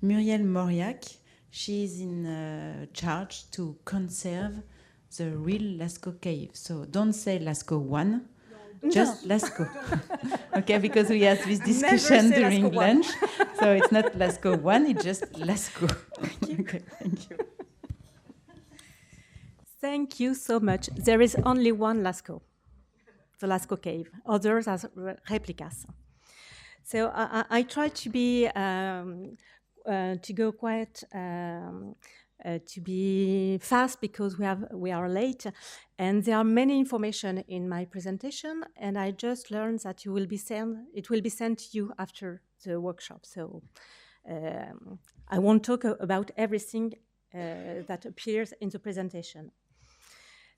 Muriel MAURIAC. She is in charge to conserve the real Lascaux cave. So don't say Lascaux 1, just Lascaux. Okay, because we had this discussion during lunch. So it's not Lascaux 1, it's just Lascaux. Okay, thank you. Thank you so much. There is only one Lascaux, the Lascaux cave. Others are replicas. So I try to be to go quite to be fast because we are late, and there are many information in my presentation, and I just learned that it will be sent to you after the workshop. So I won't talk about everything that appears in the presentation.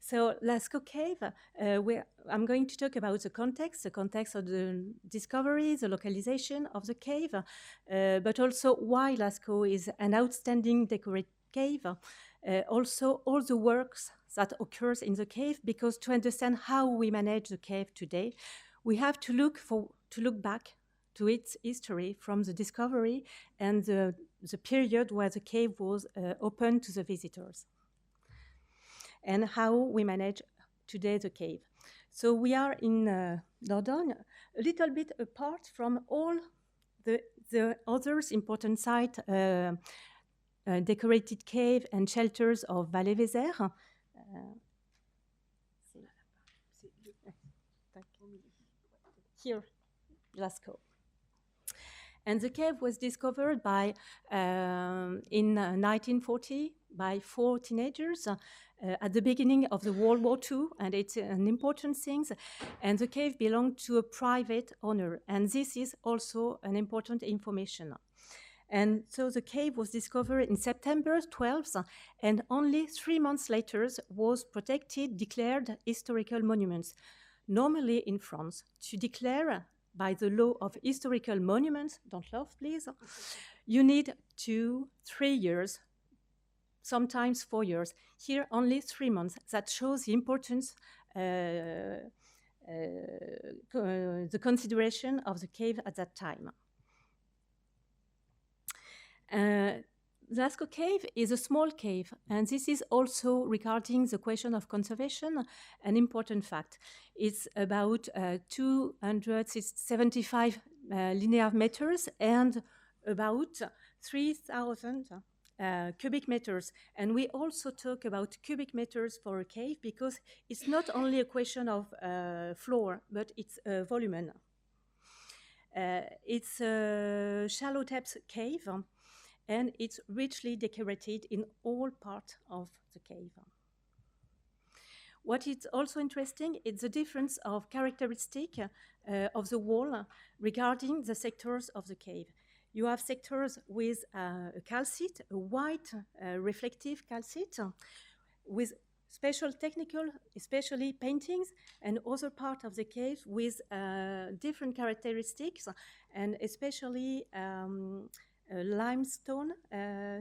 So Lascaux Cave, I'm going to talk about the context of the discovery, the localization of the cave, but also why Lascaux is an outstanding decorated cave, also all the works that occurs in the cave, because to understand how we manage the cave today, we have to look back to its history from the discovery and the period where the cave was open to the visitors, and how we manage today the cave. So we are in Dordogne, a little bit apart from all the other important sites, decorated cave and shelters of Vallée-Vézère. Here, Lascaux. And the cave was discovered by, in 1940 by 4 teenagers at the beginning of the World War II, and it's an important thing. And the cave belonged to a private owner, and this is also an important information. And so the cave was discovered in September 12th, and only 3 months later was protected, declared historical monuments. Normally in France, to declare by the law of historical monuments, don't laugh please, you need 2-3 years, sometimes 4 years. Here only 3 months. That shows the importance, the consideration of the cave at that time. Lascaux Cave is a small cave, and this is also regarding the question of conservation an important fact. It's about 275 linear meters and about 3,000 cubic meters. And we also talk about cubic meters for a cave because it's not only a question of floor, but it's volume. It's a shallow depth cave, and it's richly decorated in all parts of the cave. What is also interesting is the difference of characteristic of the wall regarding the sectors of the cave. You have sectors with a calcite, a white reflective calcite, with special technical, especially paintings, and other part of the cave with different characteristics, and especially a limestone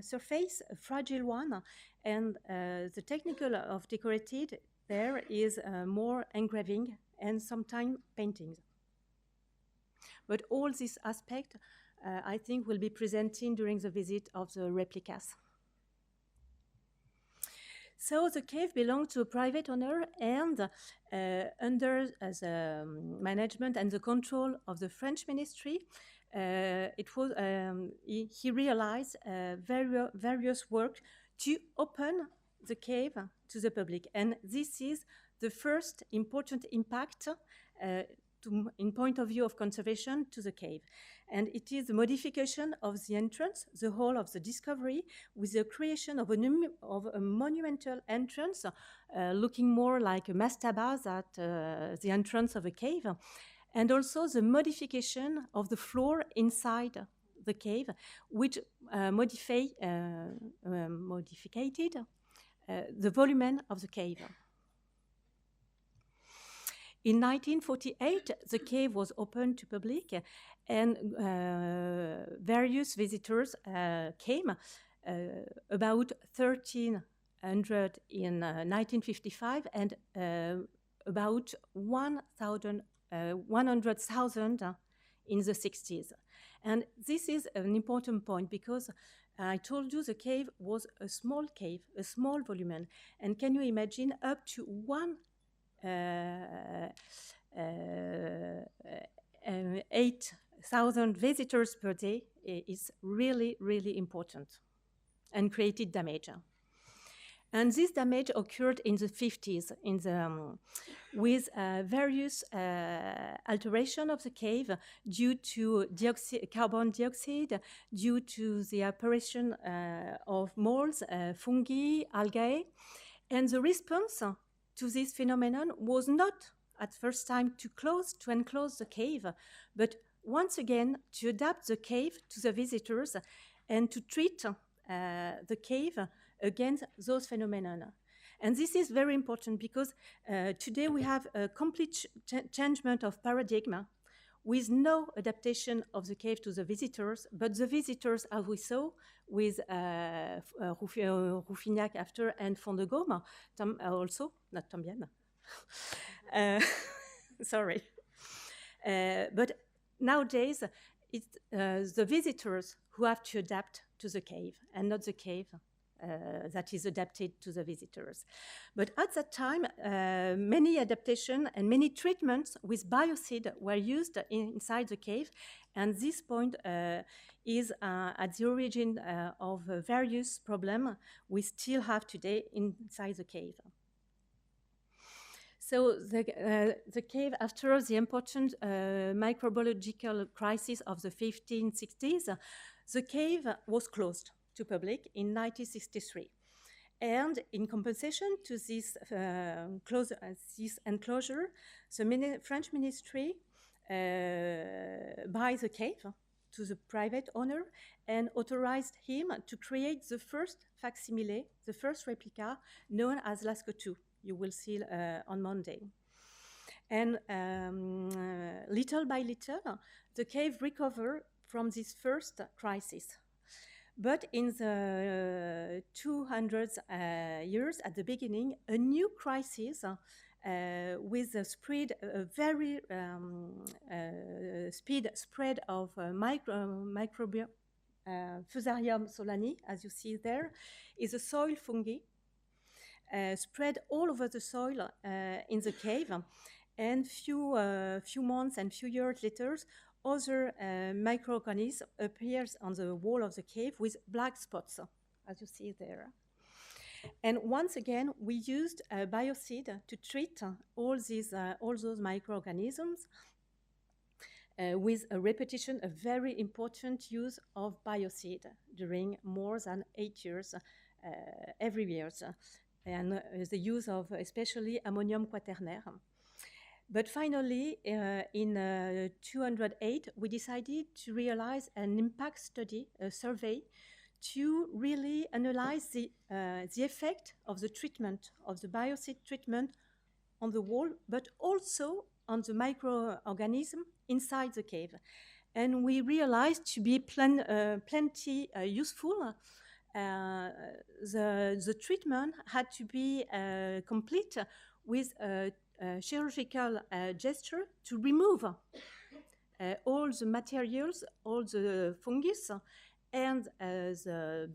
surface, a fragile one, and the technical of decorated there is more engraving and sometimes paintings. But all these aspects, I think, will be presented during the visit of the replicas. So the cave belonged to a private owner, and under the management and the control of the French ministry, he realized various work to open the cave to the public. And this is the first important impact in point of view of conservation to the cave. And it is the modification of the entrance, the hall of the discovery, with the creation of a monumental entrance, looking more like a mastaba at the entrance of a cave, and also the modification of the floor inside the cave, which modified the volume of the cave. In 1948, the cave was opened to public, and various visitors came, about 1,300 in 1955, and about 100,000 in the 60s. And this is an important point because I told you the cave was a small cave, a small volume. And can you imagine up to 8,000 visitors per day is really, really important and created damage. And this damage occurred in the 50s with various alteration of the cave due to carbon dioxide, due to the apparition of molds, fungi, algae. And the response to this phenomenon was not at first time to enclose the cave, but once again to adapt the cave to the visitors and to treat the cave against those phenomena. And this is very important because today we have a complete changement of paradigm with no adaptation of the cave to the visitors, but the visitors, as we saw with Rouffignac after and Fond-de-Gaume, also, not Tombienne, sorry. But nowadays, it's the visitors who have to adapt to the cave and not the cave that is adapted to the visitors. But at that time, many adaptation and many treatments with biocide were used inside the cave, and this point is at the origin of various problems we still have today inside the cave. So the cave, after the important microbiological crisis of the 1560s, the cave was closed to public in 1963. And in compensation to this, this enclosure, the French ministry buys the cave to the private owner and authorized him to create the first facsimile, the first replica known as Lascaux II. You will see on Monday. And little by little, the cave recovered from this first crisis. But in the 200 years at the beginning, a new crisis with the spread, a very speed spread of microbiome, Fusarium solani, as you see there, is a soil fungi spread all over the soil in the cave. And few months and few years later, other microorganisms appears on the wall of the cave with black spots, as you see there. And once again, we used biocide to treat all those microorganisms with a repetition, a very important use of biocide during more than 8 years, every year, and the use of especially ammonium quaternaire. But finally, in 208, we decided to realize an impact study, a survey, to really analyze the effect of the treatment, of the biocide treatment on the wall, but also on the microorganism inside the cave. And we realized to be plenty useful. The treatment had to be complete with a chirurgical gesture to remove all the materials, all the fungus, and the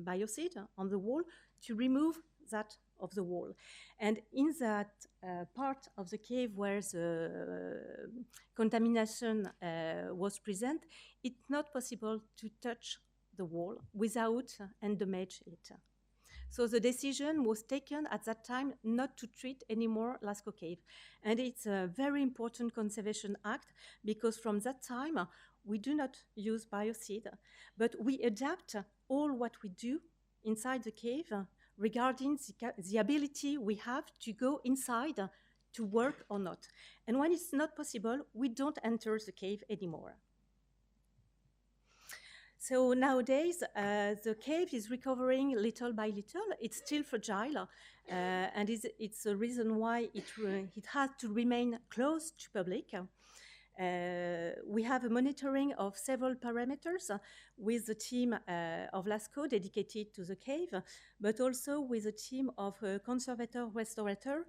biocide on the wall to remove that of the wall. And in that part of the cave where the contamination was present, it's not possible to touch the wall without and damage it. So the decision was taken at that time not to treat anymore Lascaux Cave. And it's a very important conservation act because from that time, we do not use biocide, but we adapt all what we do inside the cave regarding the ability we have to go inside to work or not. And when it's not possible, we don't enter the cave anymore. So nowadays, the cave is recovering little by little. It's still fragile, and it's a reason why it has to remain closed to public. We have a monitoring of several parameters with the team of Lascaux dedicated to the cave, but also with a team of conservator restorator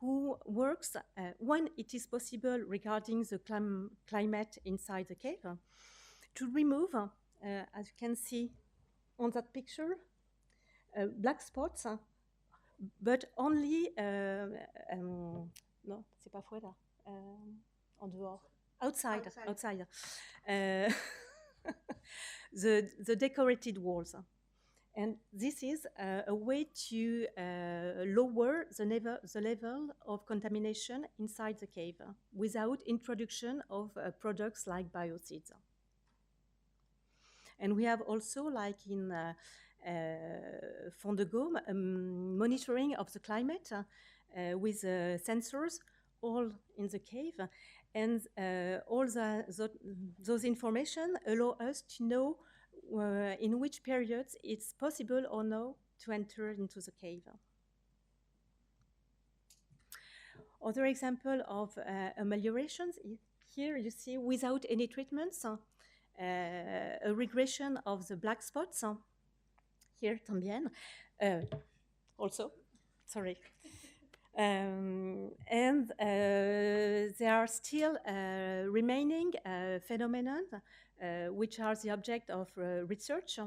who works when it is possible regarding the climate inside the cave to remove, as you can see on that picture, black spots, but only, non, c'est pas fouet là, en dehors, outside. The decorated walls. And this is a way to lower the level of contamination inside the cave without introduction of products like biocides. And we have also, like in Fond de Gaume, monitoring of the climate with sensors all in the cave. And all those information allow us to know in which periods it's possible or no to enter into the cave. Other example of ameliorations, here you see without any treatments, a regression of the black spots, here también, also, sorry. And there are still remaining phenomena which are the object of research,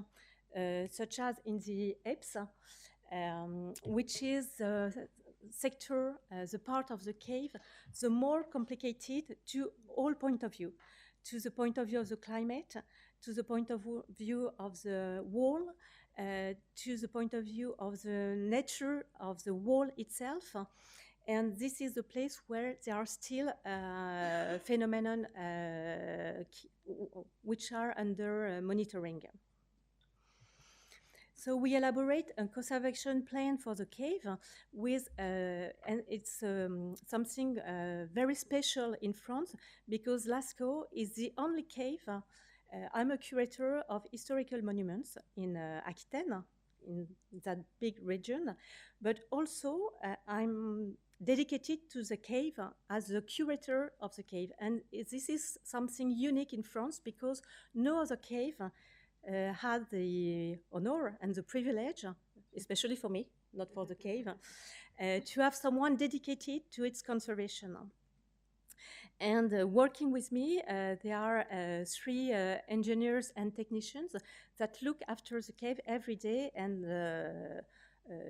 such as in the apes, which is the sector, the part of the cave, the more complicated to all point of view, to the point of view of the climate, to the point of view of the wall, to the point of view of the nature of the wall itself. And this is the place where there are still phenomena which are under monitoring. So we elaborate a conservation plan for the cave with, and it's something very special in France because Lascaux is the only cave. I'm a curator of historical monuments in Aquitaine, in that big region, but also I'm dedicated to the cave as the curator of the cave. And this is something unique in France because no other cave had the honor and the privilege, especially for me, not for the cave, to have someone dedicated to its conservation. And working with me, there are 3 engineers and technicians that look after the cave every day, and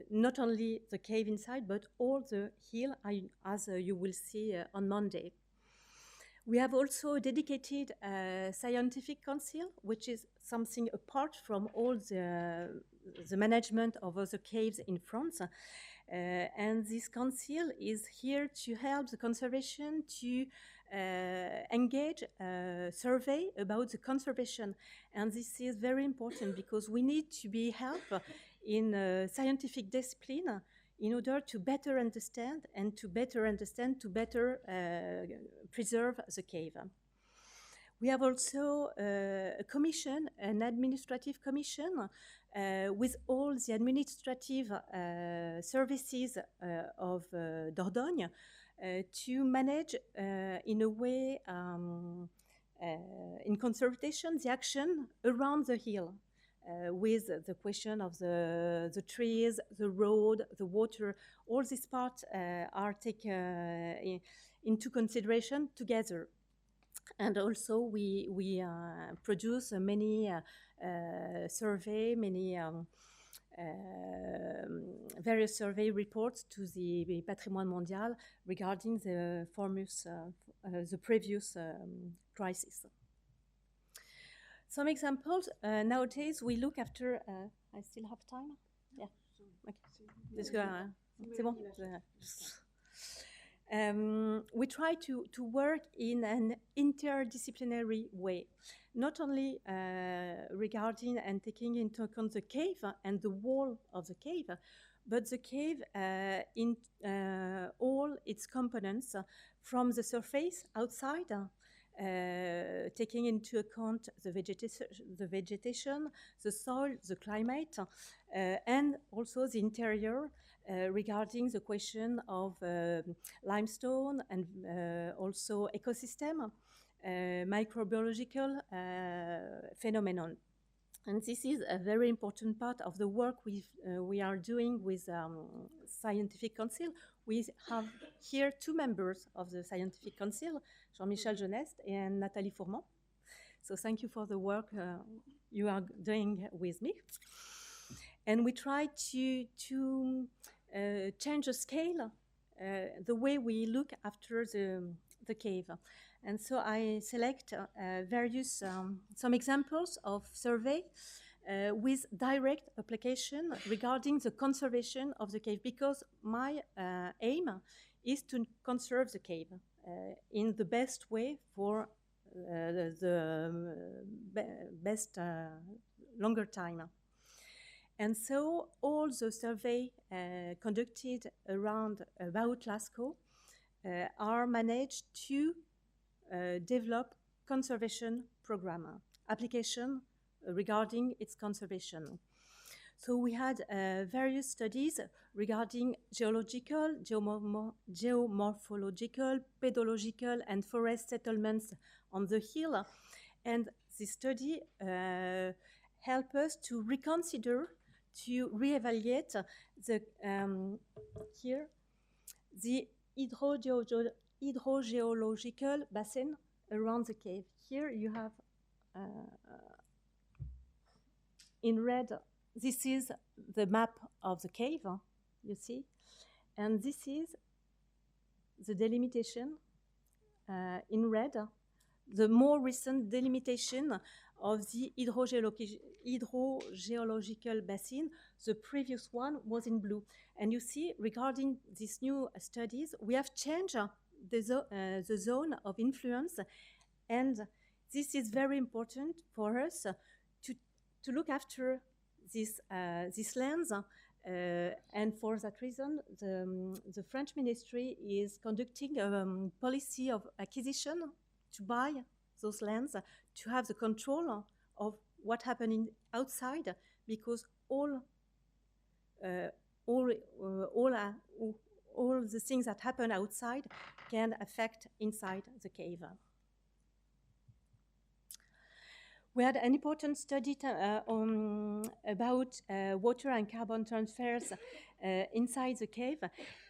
not only the cave inside, but all the hill, as you will see on Monday. We have also a dedicated scientific council, which is something apart from all the management of other caves in France. And this council is here to help the conservation to engage a survey about the conservation. And this is very important because we need to be helped in scientific discipline in order to better understand and to better preserve the cave. We have also a commission, an administrative commission, with all the administrative services of Dordogne to manage in a way, in consultation, the action around the hill. With the question of the trees, the road, the water, all these parts are taken into consideration together. And also we produce many survey, many various survey reports to the Patrimoine Mondial regarding the previous crisis. Some examples, nowadays we look after, I still have time? Yeah, okay. Let's go. C'est bon? We try to work in an interdisciplinary way, not only regarding and taking into account the cave and the wall of the cave, but the cave in all its components from the surface outside, taking into account the vegetation, the soil, the climate, and also the interior regarding the question of limestone and also ecosystem, microbiological phenomenon. And this is a very important part of the work we are doing with Scientific Council. We have here two members of the Scientific Council, Jean-Michel Geneste and Nathalie Fourmont. So thank you for the work you are doing with me. And we try to change the scale, the way we look after the cave. And so I select various, some examples of survey with direct application regarding the conservation of the cave, because my aim is to conserve the cave in the best way for the best longer time. And so all the survey conducted about Lascaux are managed to develop conservation program application regarding its conservation. So we had various studies regarding geological, geomorphological, pedological, and forest settlements on the hill. And this study helped us to reconsider, to reevaluate the here the hydrogeological basin around the cave. Here you have in red, this is the map of the cave, you see, and this is the delimitation in red, the more recent delimitation of the hydrogeological basin. The previous one was in blue. And you see, regarding these new studies, we have changed the zone of influence. And this is very important for us to look after this lands. And for that reason, the French ministry is conducting a policy of acquisition to buy those lands, to have the control of what happening outside, because all the things that happen outside can affect inside the cave. We had an important study about water and carbon transfers inside the cave,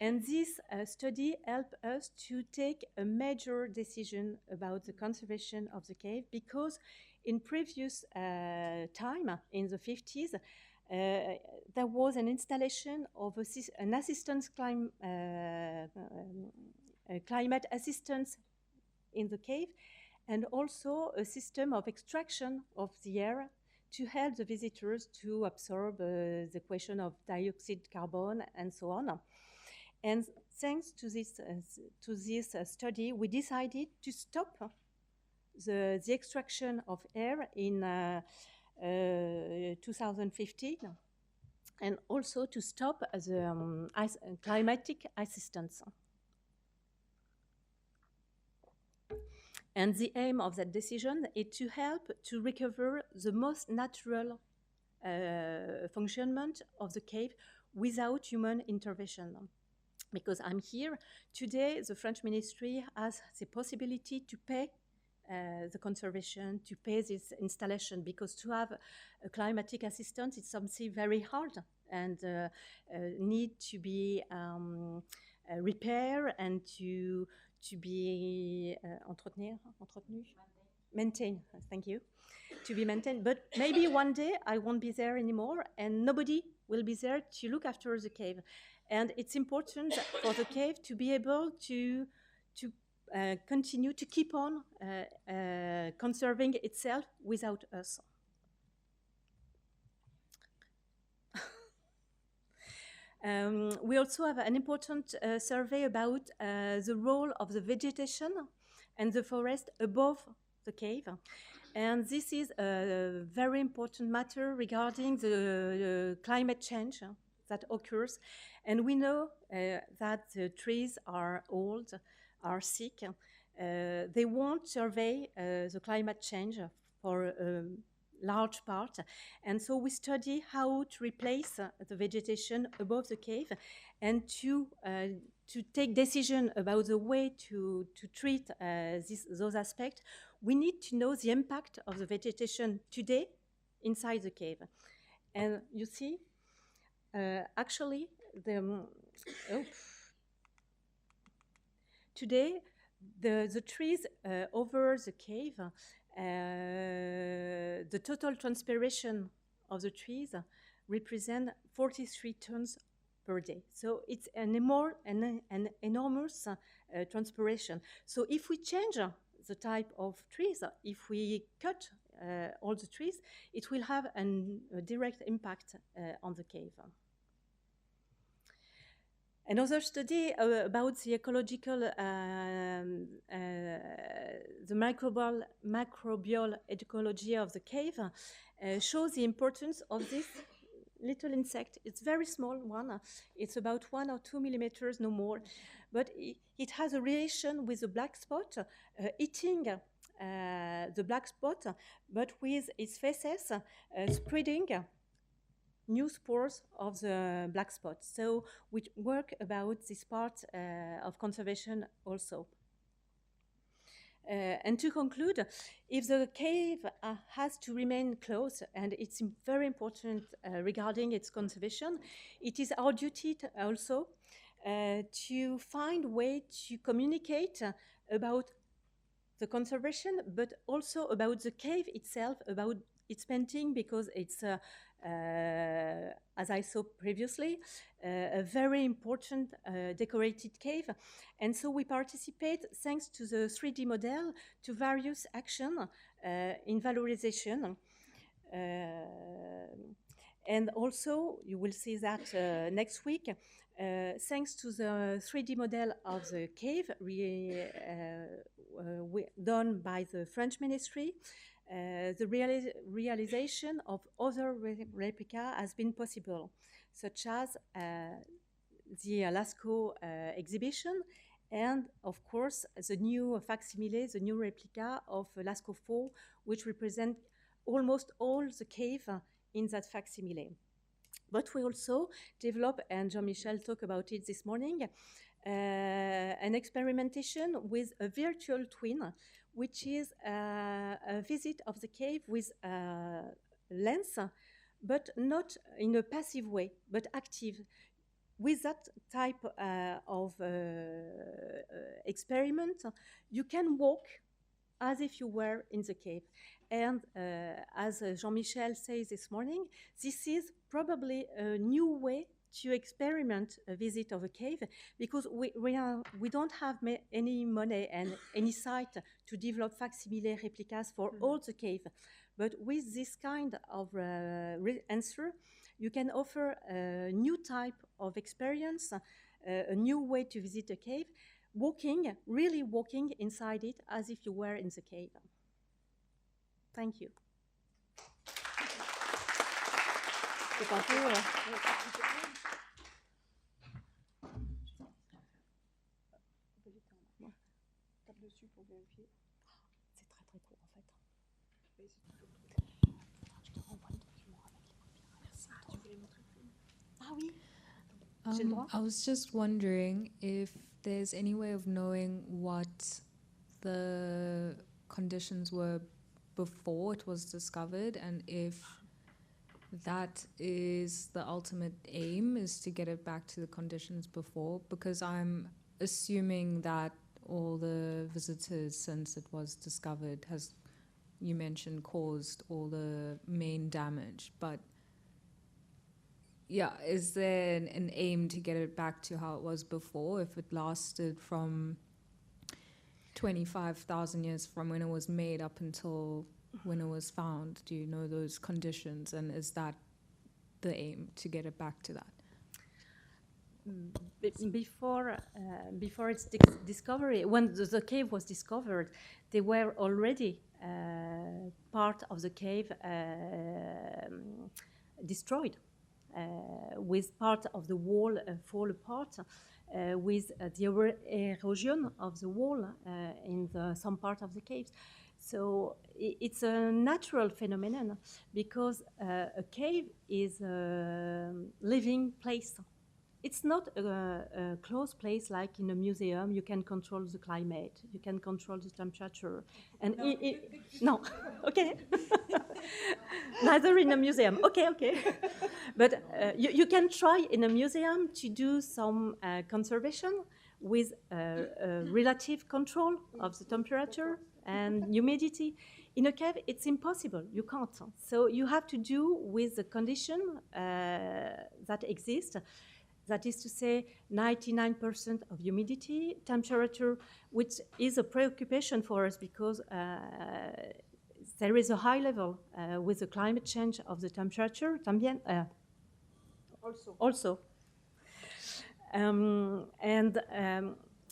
and this study helped us to take a major decision about the conservation of the cave, because in previous time, in the 50s, there was an installation of an assistance climate assistance in the cave, and also a system of extraction of the air to help the visitors to absorb the question of dioxide, carbon, and so on. And thanks to this study, we decided to stop the extraction of air in 2015, and also to stop the climatic assistance. And the aim of that decision is to help to recover the most natural functionment of the cave without human intervention. Because I'm here today, the French ministry has the possibility to pay the conservation, to pay this installation, because to have a climatic assistance is something very hard and need to be repaired and to be maintained, thank you, to be maintained. But maybe one day I won't be there anymore and nobody will be there to look after the cave. And it's important for the cave to be able to continue to keep on conserving itself without us. We also have an important survey about the role of the vegetation and the forest above the cave. And this is a very important matter regarding the climate change that occurs. And we know that the trees are old, are sick. They won't survey the climate change for large part, and so we study how to replace the vegetation above the cave, and to take decision about the way to treat those aspects. We need to know the impact of the vegetation today inside the cave. And you see, actually, today, the trees over the cave, the total transpiration of the trees represent 43 tons per day. So it's an enormous transpiration. So if we change the type of trees, if we cut all the trees, it will have a direct impact on the cave. Another study about the ecological, the microbial ecology of the cave shows the importance of this little insect. It's very small one. It's about 1 or 2 millimeters, no more. But it has a relation with the black spot, eating the black spot, but with its feces spreading new spores of the black spot. So we work about this part of conservation also. And to conclude, if the cave has to remain closed, and it's very important regarding its conservation, it is our duty also to find a way to communicate about the conservation, but also about the cave itself, about its painting, because it's, as I saw previously, a very important decorated cave. And so we participate, thanks to the 3D model, to various actions in valorization. And also, you will see that next week, thanks to the 3D model of the cave done by the French Ministry, the realization of other replica has been possible, such as the Lascaux exhibition, and of course the new facsimile, the new replica of Lascaux 4, which represent almost all the cave in that facsimile. But we also develop, and Jean-Michel talked about it this morning, an experimentation with a virtual twin, which is a visit of the cave with a lens, but not in a passive way, but active. With that type of experiment, you can walk as if you were in the cave. And as Jean-Michel says this morning, this is probably a new way to experiment a visit of a cave, because we don't have any money and any site to develop facsimile replicas for all the cave. But with this kind of answer, you can offer a new type of experience, a new way to visit a cave, walking, really walking inside it as if you were in the cave. Thank you. C'est très très court en fait. Je te renvoie le document avec les copies. Merci. Tu voulais montrer le film? Ah oui. J'ai le droit. I was just wondering if there's any way of knowing what the conditions were before it was discovered, and if that is the ultimate aim, is to get it back to the conditions before, because I'm assuming that all the visitors since it was discovered has, you mentioned, caused all the main damage. But yeah, is there an aim to get it back to how it was before, if it lasted from 25,000 years from when it was made up until when it was found? Do you know those conditions, and is that the aim, to get it back to that? Before its discovery, when the cave was discovered, they were already part of the cave destroyed, with part of the wall fall apart, with the erosion of the wall in some part of the caves. So it's a natural phenomenon, because a cave is a living place. it's not a closed place like in a museum. You can control the climate, you can control the temperature, and no, okay, neither in a museum. Okay, okay, but you can try in a museum to do some conservation with relative control of the temperature and humidity. In a cave, it's impossible. You can't. So you have to do with the condition that exist. That is to say, 99% of humidity, temperature, which is a preoccupation for us because there is a high level with the climate change of the temperature. También, also.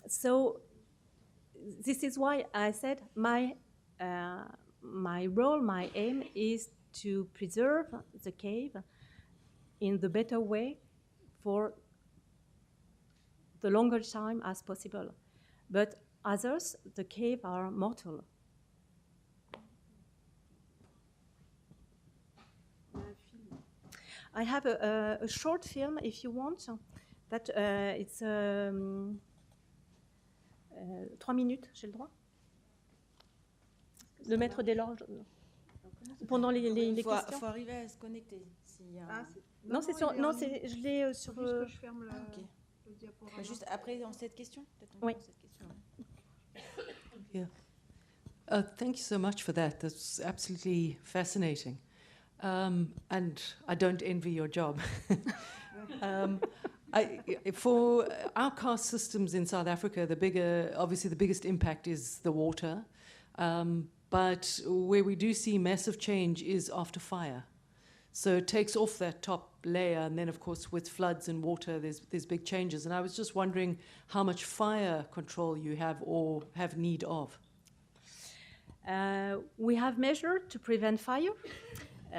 So this is why I said my role, my aim is to preserve the cave in the better way for the longer time as possible. But others, the cave are mortal. I have a short film, if you want, that it's 3 minutes, j'ai le droit de mettre des loges pendant les questions. Il faut arriver à se connecter. Non, c'est sur, non, je l'ai sur. Que je ferme le diaporama. Juste après, dans cette question, peut-être. Oui. Cette question. Yeah. Thank you so much for that. That's absolutely fascinating. And I don't envy your job. For our caste systems in South Africa, obviously the biggest impact is the water. But where we do see massive change is after fire. So it takes off that top layer, and then of course with floods and water, there's big changes. And I was just wondering how much fire control you have or have need of. We have measured to prevent fire,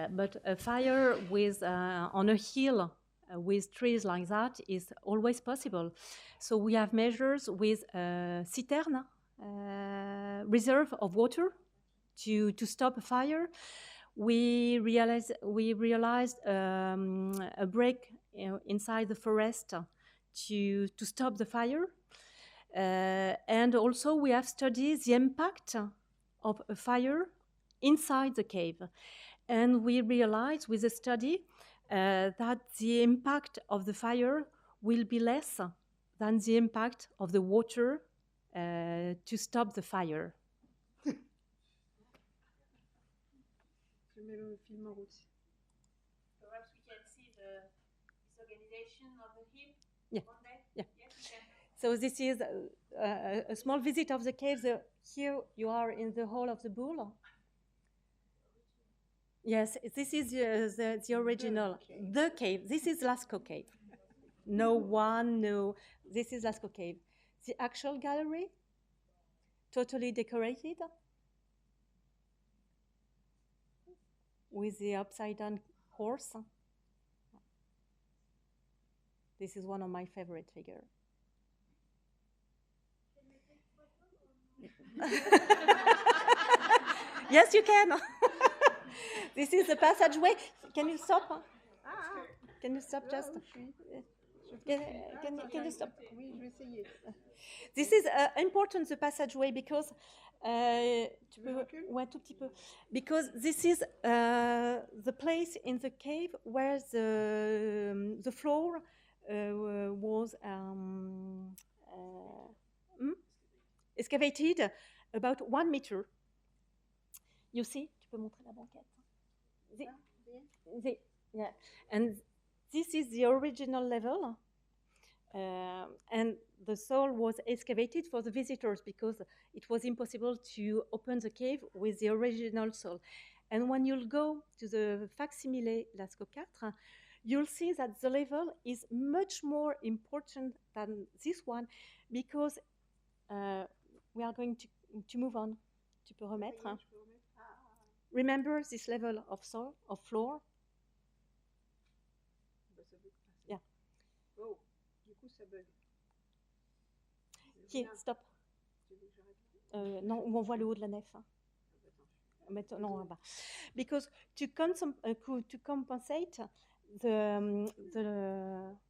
but a fire with on a hill with trees like that is always possible. So we have measures with citern, reserve of water to stop a fire. We realized a break inside the forest to stop the fire. And also we have studied the impact of a fire inside the cave. And we realized with the study that the impact of the fire will be less than the impact of the water to stop the fire. Je mets le film en route. Perhaps we can see this organization of the hill. Yeah. Yeah. Yes, we can. So this is a small visit of the cave. Here you are in the hall of the bull. Yes, this is the original, the cave. This is Lascaux cave. This is Lascaux cave. The actual gallery, totally decorated, with the upside-down horse. This is one of my favorite figures. Yes, you can. This is the passageway. Can you stop? Can you stop just? Can you stop? Oui, je vais essayer. This is important, the passageway, because tu peux, ouais, tout petit peu. Because this is the place in the cave where the floor was excavated about 1 meter. You see? Tu peux montrer la banquette. Yeah. And this is the original level. And the soil was excavated for the visitors because it was impossible to open the cave with the original soil. And when you'll go to the facsimile Lascaux 4, you'll see that the level is much more important than this one because we are going to move on. Tu peux remettre. Remember this level of soil, of floor? Yeah. Oh, du coup ça bug. Qui? Stop. Non, on voit le haut de la nef. Non, là-bas. Because to compensate the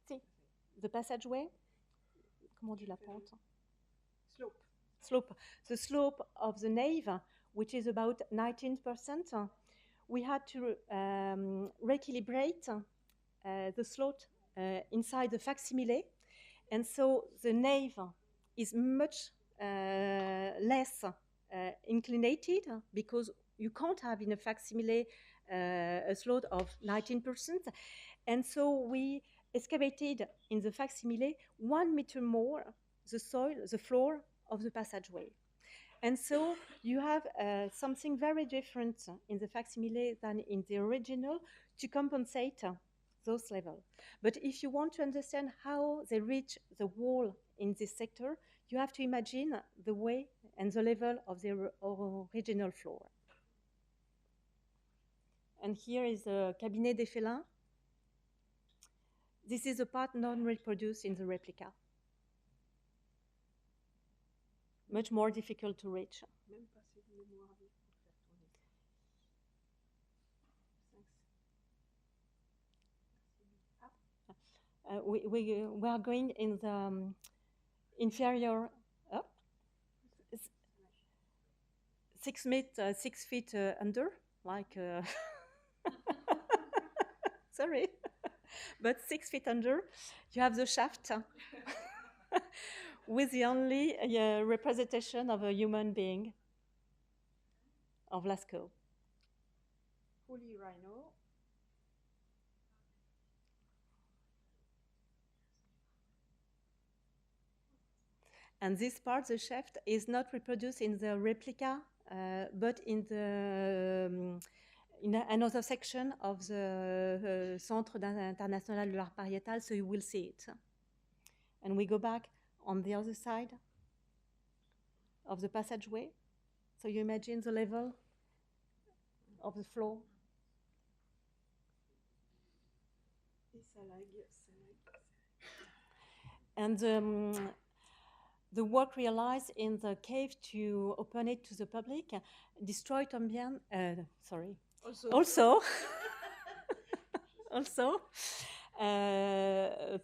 see, the passageway. Comment on dit la pente? Slope. Slope. The slope of the nave, which is about 19%, we had to recalibrate the slope inside the facsimile, and so the nave is much less inclinated, because you can't have in a facsimile a slope of 19%, and so we excavated in the facsimile 1 meter more the soil, the floor of the passageway. And so you have something very different in the facsimile than in the original to compensate those levels. But if you want to understand how they reach the wall in this sector, you have to imagine the way and the level of the original floor. And here is the cabinet des félins. This is the part non-reproduced in the replica. Much more difficult to reach. We are going in the inferior, 6 feet under, like, sorry, but 6 feet under, you have the shaft with the only representation of a human being of Lascaux. Holy rhino. And this part, the shaft, is not reproduced in the replica, but in the in another section of the Centre International de l'Art Pariétal, so you will see it. And we go back on the other side of the passageway. So you imagine the level of the floor. And the work realized in the cave to open it to the public destroyed also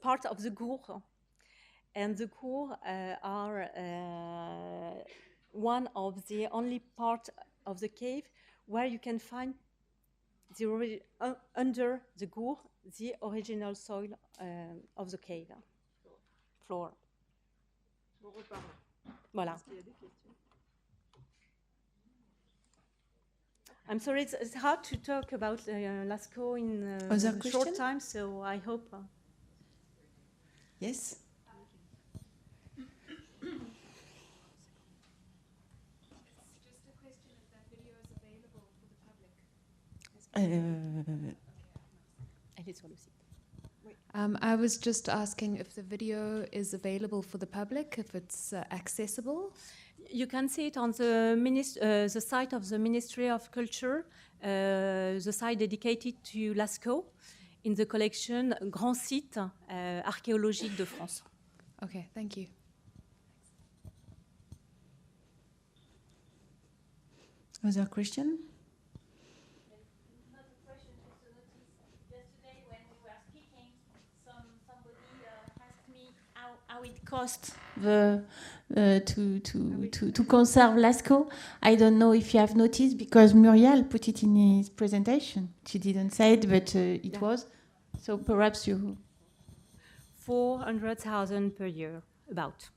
part of the gour. And the gour are one of the only part of the cave where you can find the under the gour the original soil of the cave floor. Voilà. I'm sorry, it's hard to talk about Lascaux in a short time, so I hope. Yes? Just a question if that video is available for the public. Elle est sur le site. I was just asking if the video is available for the public, if it's accessible. You can see it on the site of the Ministry of Culture, the site dedicated to Lascaux, in the collection Grand Site archéologique de France. Okay, thank you. Other question? How it costs to conserve Lascaux. I don't know if you have noticed, because Muriel put it in his presentation. She didn't say it, but it was. So perhaps you... 400,000 per year, about.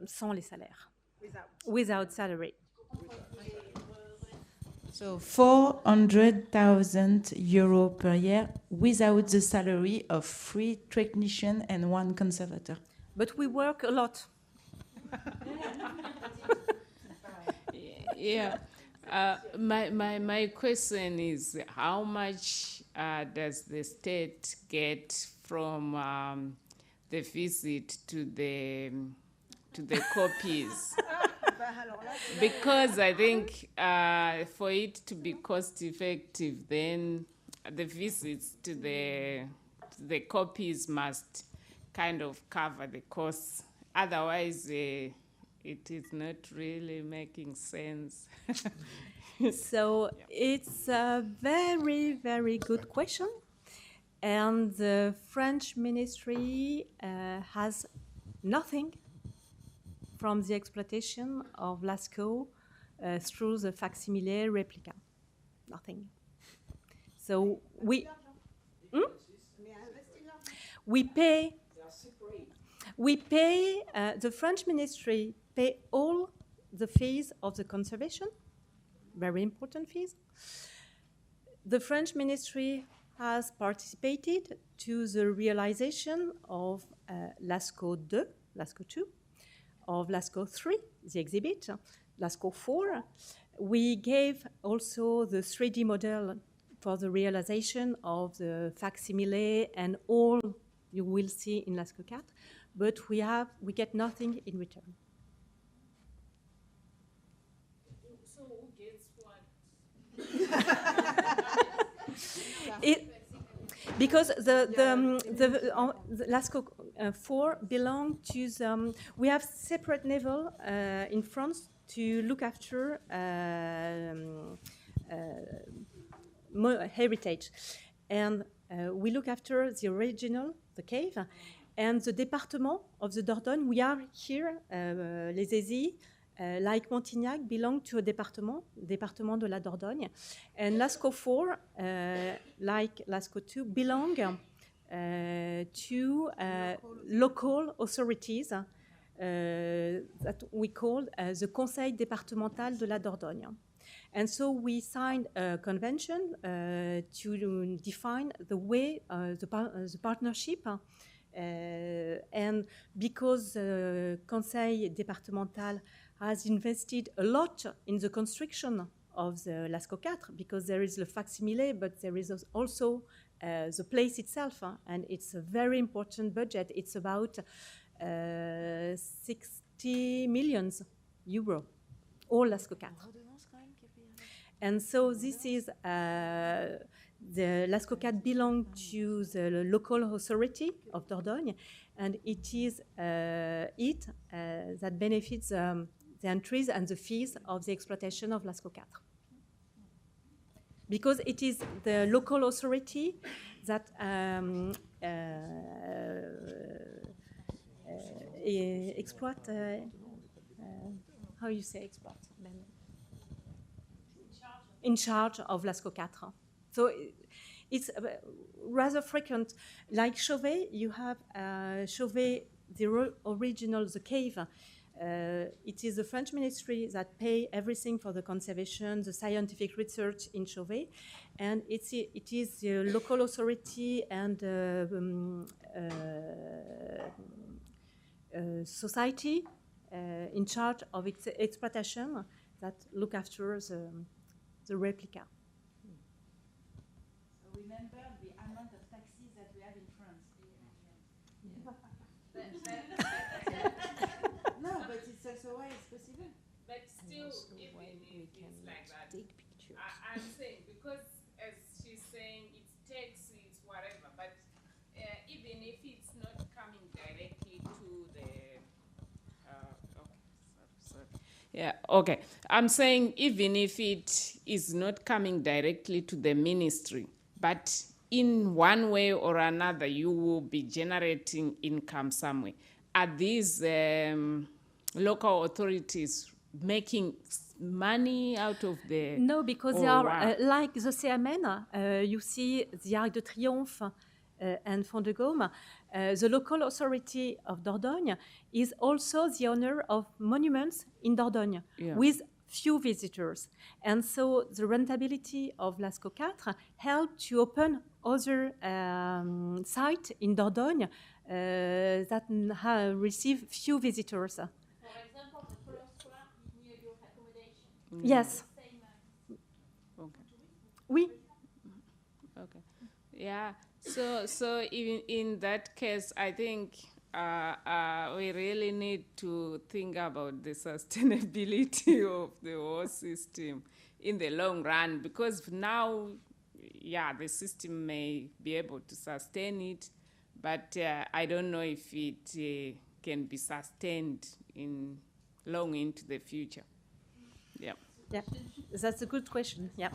Sans les salaires. Without salary. So 400,000 euro per year without the salary of 3 technicians and 1 conservator. But we work a lot. Yeah. My question is, how much does the state get from the visit to the copies? Because I think for it to be cost effective, then the visits to the copies must kind of cover the costs. Otherwise, it is not really making sense. So it's a very, very good question. And the French ministry has nothing from the exploitation of Lascaux through the facsimile replica. Nothing. So we pay, the French ministry pay all the fees of the conservation, very important fees. The French ministry has participated to the realization of Lascaux 2, Lascaux 2, of Lascaux 3, the exhibit, Lascaux 4. We gave also the 3D model for the realization of the facsimile and all you will see in Lascaux 4, but we get nothing in return. So who gets what? Because the Lascaux 4 belong to the, we have separate level in France to look after heritage. And we look after the original, the cave, and the département of the Dordogne. We are here, les Eyzies, like Montignac, belong to a département de la Dordogne. And Lascaux 4, like Lascaux 2, belong to local authorities that we call the Conseil départemental de la Dordogne. And so we signed a convention to define the way, the partnership. And because the Conseil départemental has invested a lot in the construction of the Lascaux 4, because there is the facsimile, but there is also the place itself, and it's a very important budget. It's about 60 million euros, all Lascaux 4. And so this is, the Lascaux 4 belong to the local authority of Dordogne, and it is that benefits the entries and the fees of the exploitation of Lascaux 4. Because it is the local authority that exploit, how you say exploit? In charge of Lascaux 4. So it's rather frequent. Like Chauvet, you have Chauvet, the original, the cave. It is the French ministry that pay everything for the conservation, the scientific research in Chauvet, and it is the local authority and society in charge of its exploitation that look after the replica. So remember the amount of taxis that we have in France. No, but it's also why it's possible. But still, even if it's like that, I'm saying, because as she's saying, it's taxis, whatever, but even if it's not coming directly to the, yeah, okay. I'm saying even if it is not coming directly to the ministry, but in one way or another, you will be generating income somewhere. Are these local authorities making money out of the... No, because they are like the CMN. You see the Arc de Triomphe and Fond de Gaume. The local authority of Dordogne is also the owner of monuments in Dordogne with few visitors. And so the rentability of Lascaux 4 helped to open other sites in Dordogne that have received few visitors. For example, the Préhistoire is near your accommodation. Yes. Okay. Oui. Okay. Yeah. So even in that case, I think we really need to think about the sustainability of the whole system in the long run, because now, the system may be able to sustain it, but I don't know if it can be sustained in long into the future. Yeah. Yeah, that's a good question. Yeah.